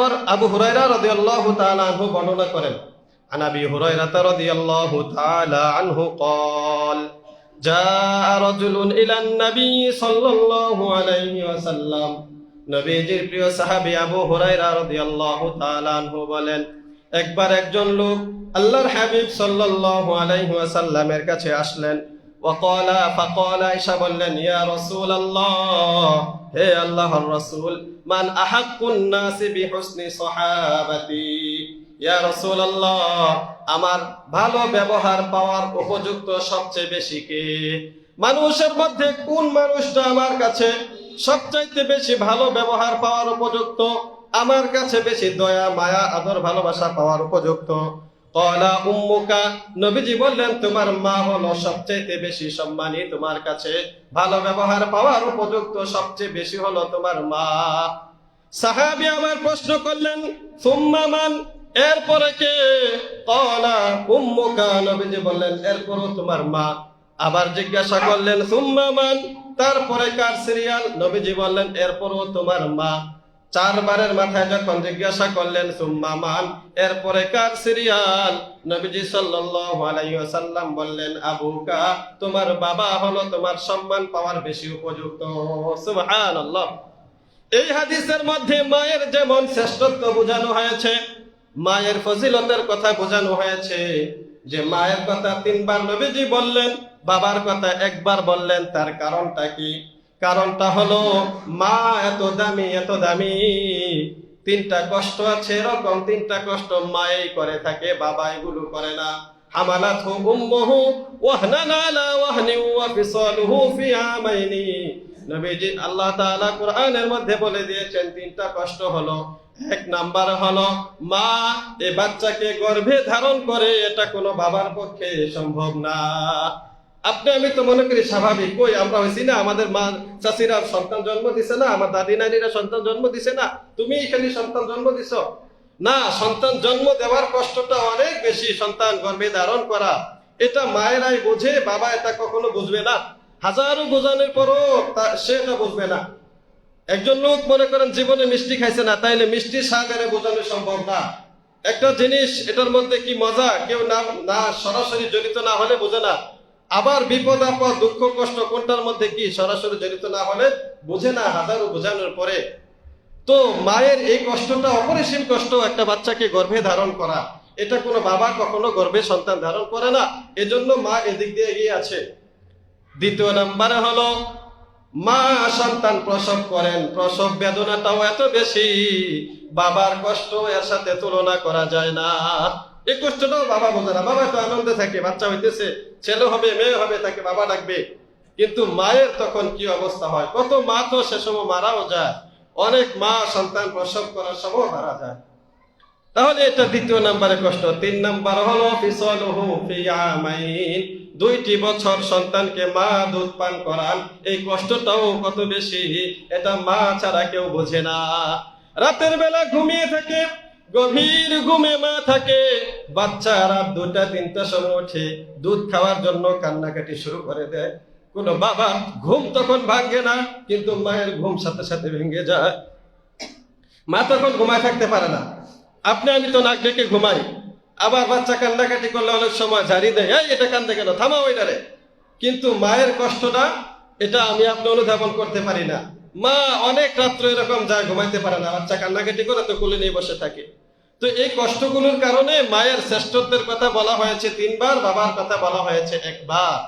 নম্বর আবু হুরায়রা রাদিয়াল্লাহু তাআলা আনহু বর্ণনা করেন, আন আবি হুরায়রা রাদিয়াল্লাহু তাআলা আনহু قال جاء رجل الى النبي সাল্লাল্লাহু আলাইহি ওয়াসাল্লাম। নবীজির প্রিয় সাহাবী আবু হুরায়রা রাদিয়াল্লাহু তাআলা আনহু বলেন, একবার একজন লোক আল্লাহর হাবিব সাল্লাল্লাহু আলাইহি ওয়াসাল্লামের কাছে আসলেন। ওয়াকালা ফাকালা, ঈসা বললেন, ইয়া রাসূলুল্লাহ, হে আল্লাহর রাসূল, মান আহাক্কুন নাসি বিহুসনি সাহাবাতি, ইয়া রাসূলুল্লাহ, আমার ভালো ব্যবহার পাওয়ার উপযুক্ত সবচেয়ে বেশি কে? মানুষের মধ্যে কোন মানুষটা আমার কাছে সবচাইতে বেশি ভালো ব্যবহার পাওয়ার উপযুক্ত, আমার কাছে বেশি দয়া মায়া আদর ভালোবাসা পাওয়ার উপযুক্ত? ক্বালা উম্মুকা, নবীজি বললেন, তোমার মা হলো সবচেয়ে বেশি সম্মানী, তোমার কাছে ভালো ব্যবহার পাওয়ার উপযুক্ত সবচেয়ে বেশি হলো তোমার মা। সাহাবী আবার প্রশ্ন করলেন, সুম্মা মান, এরপরে কে? ক্বালা উম্মুকা, নবীজি বললেন, এরপরও তোমার মা। আবার জিজ্ঞাসা করলেন, সুম্মা মান, তারপরে কার সিরিয়াল? নবীজি বললেন, এরপরও তোমার মা। চারবারের মাথায় যখন জিজ্ঞাসা করলেন সুম্মা মান, এরপরে কার সিরিয়াল? নবীজি সাল্লাল্লাহু আলাইহি ওয়াসাল্লাম বললেন, আবুকা, তোমার বাবা হলো তোমার সম্মান পাওয়ার বেশি উপযুক্ত। সুবহানাল্লাহ। এই হাদিসের মধ্যে মায়ের যেমন শ্রেষ্ঠত্ব বোঝানো হয়েছে, মায়ের ফজিলতের কথা বোঝানো হয়েছে, যে মায়ের কথা তিনবার নবীজি বললেন, বাবার কথা একবার বললেন। তার কারণটা কি? কারণটা হলো মা এত দামি, এত দামি। তিনটা কষ্ট আছে, এরকম তিনটা কষ্ট মাই করে থাকে, বাবা এগুলো করে না। হামালাতহু উম্মুহু ওয়াহনান আলা ওয়াহনিন ওয়া ফিসালুহু ফি আমাইনি। নবীজি আল্লাহ তাআলা কোরআনের মধ্যে বলে দিয়েছেন তিনটা কষ্ট হলো, এক নাম্বার হলো মা এই বাচ্চাকে গর্ভে ধারণ করে, এটা কোনো বাবার পক্ষে সম্ভব না। আপনি আমি তো মনে করি স্বাভাবিক, কই আমরা হইছি না, আমাদের মা চাচিরা সন্তান জন্ম দিছে না, আমার দাদি নানিরা সন্তান জন্ম দিছে না, তুমি খালি সন্তান জন্ম দিছ না। সন্তান জন্ম দেওয়ার কষ্টটা অনেক বেশি, সন্তান গর্ভে ধারণ করা এটা মায়েরাই বোঝে, বাবা এটা কখনো বুঝবে না। হাজারো বোঝানোর পরও সে এটা বুঝবে না। একজন লোক মনে করেন জীবনে মিষ্টি খাইছে না, তাইলে মিষ্টি সাগরে বোঝানো সম্ভব না। একটা জিনিস এটার মধ্যে কি মজা কেউ না সরাসরি জড়িত না হলে বোঝে না। আবার বিপদ আপদ দুঃখ কষ্ট কোনটার মধ্যে কি সরাসরি জড়িত না হলে বোঝে না, হাজারো বোঝানোর পরে। তো মায়ের এই কষ্টটা অপরিসীম কষ্ট, একটা বাচ্চাকে গর্ভে ধারণ করা, এটা কোনো বাবা কখনো গর্ভে সন্তান ধারণ করে না, এজন্য মা এদিক দিয়ে এগিয়ে আছে। দ্বিতীয় নাম্বারে হলো মা সন্তান প্রসব করেন, প্রসব বেদনাটাও এত বেশি, বাবার কষ্ট এর সাথে তুলনা করা যায় না। এই কষ্টটাও বাবা বোঝে না, বাবা তো আনন্দে থাকে, বাচ্চা হইতেছে, ছেলে হবে মেয়ে হবে, তাকে বাবা ডাকবে। কিন্তু মায়ের তখন কি অবস্থা হয়? কত মা তো সে সময় মারাও যায়, অনেক মা সন্তান প্রসব করার সময় মারা যায়। তাহলে এটা দ্বিতীয় নাম্বারে কষ্ট। তিন নাম্বার হলো ফিসালুহু ফি আমাইন, 2টি বছর সন্তানকে মা দুধ পান করান, এই কষ্টটাও কত বেশি, এটা মা ছাড়া কেউ বোঝে না। রাতের বেলা ঘুমিয়ে থাকে, গভীর ঘুমে মা থাকে, বাচ্চা রাত 2টা 3টার সময় উঠে দুধ খাওয়ার জন্য কান্নাকাটি শুরু করে দেয়। কোনো বাবা ঘুম তখন ভাঙে না, কিন্তু মায়ের ঘুম সাথে সাথে ভেঙে যায়। মা তখন ঘুমায় থাকতে পারে না। আপনি আমি তো নাক ডেকে ঘুমাই, আবার বাচ্চা কান্নাকাটি করলে অনেক সময় ঝাড়ি দেয়, এই এটা কান্দে কেন, থামাও এটারে। কিন্তু মায়ের কষ্টটা এটা আমি আপনি অনুধাবন করতে পারি না। মা অনেক রাত্র এরকম যায়, ঘুমাইতে পারে না, বাচ্চা কান্নাকাটি করে তো কোলে নিয়ে বসে থাকে। তো এই কষ্টগুলোর কারণে মায়ের শ্রেষ্ঠত্বের কথা বলা হয়েছে 3বার, বাবার কথা বলা হয়েছে 1বার।